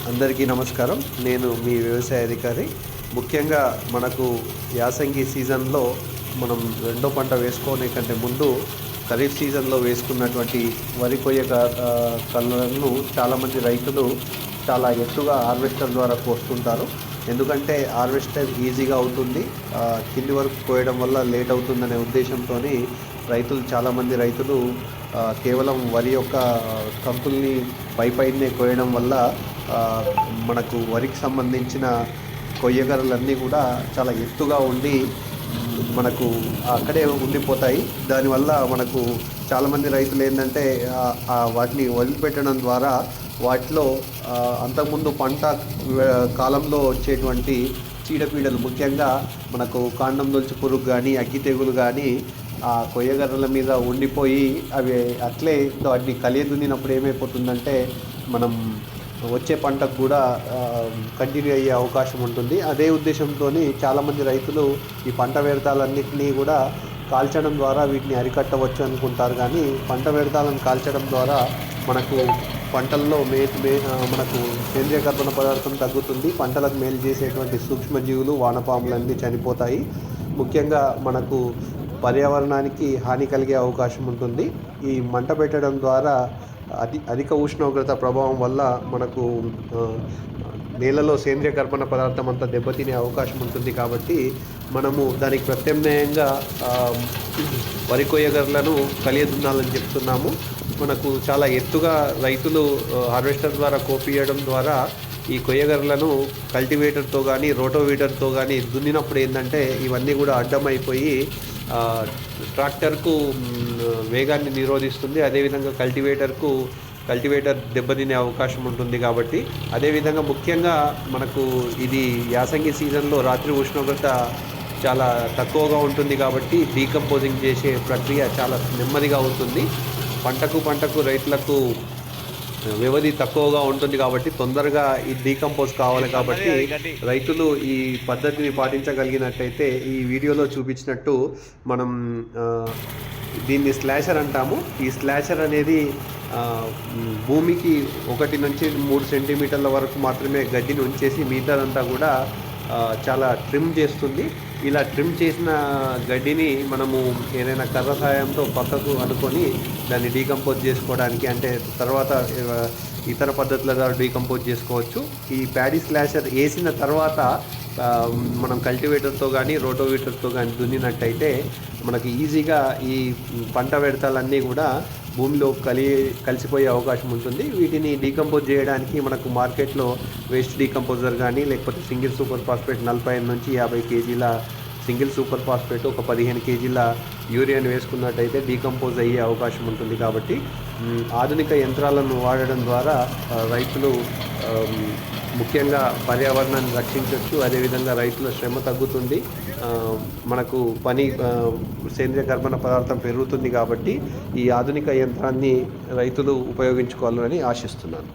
అందరికీ నమస్కారం. నేను మీ వ్యవసాయ అధికారి. ముఖ్యంగా మనకు యాసంగి సీజన్లో మనం రెండో పంట వేసుకోనే కంటే ముందు ఖరీఫ్ సీజన్లో వేసుకున్నటువంటి వరి కొయ్య కళ్ళను చాలామంది రైతులు చాలా ఎత్తుగా హార్వెస్టర్ ద్వారా కోస్తుంటారు. ఎందుకంటే హార్వెస్టర్ ఈజీగా అవుతుంది, కింది వరకు కోయడం వల్ల లేట్ అవుతుందనే ఉద్దేశంతో చాలామంది రైతులు కేవలం వరి యొక్క కంకుల్ని పైనే కోయడం వల్ల మనకు వరికి సంబంధించిన కొయ్యగరలన్నీ కూడా చాలా ఎత్తుగా ఉండి మనకు అక్కడే ఉండిపోతాయి. దానివల్ల మనకు చాలామంది రైతులు ఏంటంటే వాటిని వదిలిపెట్టడం ద్వారా వాటిలో అంతకుముందు పంట కాలంలో వచ్చేటువంటి చీడపీడలు, ముఖ్యంగా మనకు కాండం దొల్చి పురుగు కానీ అగ్గి తెగులు కానీ ఆ కొయ్యగర్రల మీద ఉండిపోయి అవి అట్లే వాటిని కలియదున్నినప్పుడు ఏమైపోతుందంటే మనం వచ్చే పంటకు కూడా కంటిన్యూ అయ్యే అవకాశం ఉంటుంది. అదే ఉద్దేశంతో చాలామంది రైతులు ఈ పంట వ్యర్థాలన్నింటినీ కూడా కాల్చడం ద్వారా వీటిని అరికట్టవచ్చు అనుకుంటారు. కానీ పంట వ్యర్థాలను కాల్చడం ద్వారా మనకు పంటల్లో మనకు సేంద్రియ కర్బన పదార్థం తగ్గుతుంది. పంటలకు మేలు చేసేటువంటి సూక్ష్మజీవులు, వానపాములన్నీ చనిపోతాయి. ముఖ్యంగా మనకు పర్యావరణానికి హాని కలిగే అవకాశం ఉంటుంది. ఈ మంట పెట్టడం ద్వారా అధిక ఉష్ణోగ్రత ప్రభావం వల్ల మనకు నేలలో సేంద్రియ కర్బన పదార్థం అంతా దెబ్బతినే అవకాశం ఉంటుంది. కాబట్టి మనము దానికి ప్రత్యామ్నాయంగా వరి కొయ్యగర్లను కలియదున్నాలని చెప్తున్నాము. మనకు చాలా ఎత్తుగా రైతులు హార్వెస్టర్ ద్వారా కోపియడం ద్వారా ఈ కొయ్యగర్లను కల్టివేటర్తో కానీ రోటోవీటర్తో కానీ దున్నినప్పుడు ఏంటంటే ఇవన్నీ కూడా అడ్డమైపోయి ట్రాక్టర్కు వేగాన్ని నిరోధిస్తుంది. అదేవిధంగా కల్టివేటర్ దెబ్బతినే అవకాశం ఉంటుంది. కాబట్టి అదేవిధంగా ముఖ్యంగా మనకు ఇది యాసంగి సీజన్లో రాత్రి ఉష్ణోగ్రత చాలా తక్కువగా ఉంటుంది. కాబట్టి డీకంపోజింగ్ చేసే ప్రక్రియ చాలా నెమ్మదిగా అవుతుంది. పంటకు రైతులకు వ్యవధి తక్కువగా ఉంటుంది కాబట్టి తొందరగా ఈ డీకంపోజ్ కావాలి. కాబట్టి రైతులు ఈ పద్ధతిని పాటించగలిగినట్టయితే ఈ వీడియోలో చూపించినట్టు మనం దీన్ని స్లాషర్ అంటాము. ఈ స్లాషర్ అనేది భూమికి 1 నుంచి 3 సెంటీమీటర్ల వరకు మాత్రమే గడ్డిని ఉంచేసి మిగతాదంతా కూడా చాలా ట్రిమ్ చేస్తుంది. ఇలా ట్రిమ్ చేసిన గడ్డిని మనము ఏదైనా కర్ర సాయంతో పక్కకు అనుకొని దాన్ని డీకంపోజ్ చేసుకోవడానికి, అంటే తర్వాత ఇతర పద్ధతుల ద్వారా డీకంపోజ్ చేసుకోవచ్చు. ఈ ప్యాడీ స్లాషర్ వేసిన తర్వాత మనం కల్టివేటర్తో కానీ రోటోవీటర్తో కానీ దున్నినట్టయితే మనకి ఈజీగా ఈ పంట వ్యర్థాలన్నీ కూడా భూమిలో కలిసిపోయే అవకాశం ఉంటుంది. వీటిని డీకంపోజ్ చేయడానికి మనకు మార్కెట్లో వేస్ట్ డీకంపోజర్ కానీ లేకపోతే సింగిల్ సూపర్ ఫాస్ఫేట్ 45 నుంచి 50 కేజీల సింగిల్ సూపర్ ఫాస్ఫేట్, ఒక 15 కేజీల యూరియాని వేసుకున్నట్టయితే డీకంపోజ్ అయ్యే అవకాశం ఉంటుంది. కాబట్టి ఆధునిక యంత్రాలను వాడడం ద్వారా రైతులు ముఖ్యంగా పర్యావరణాన్ని రక్షించవచ్చు. అదేవిధంగా రైతుల శ్రమ తగ్గుతుంది, మనకు సేంద్రియ కర్బన పదార్థం పెరుగుతుంది. కాబట్టి ఈ ఆధునిక యంత్రాన్ని రైతులు ఉపయోగించుకోవాలని ఆశిస్తున్నాను.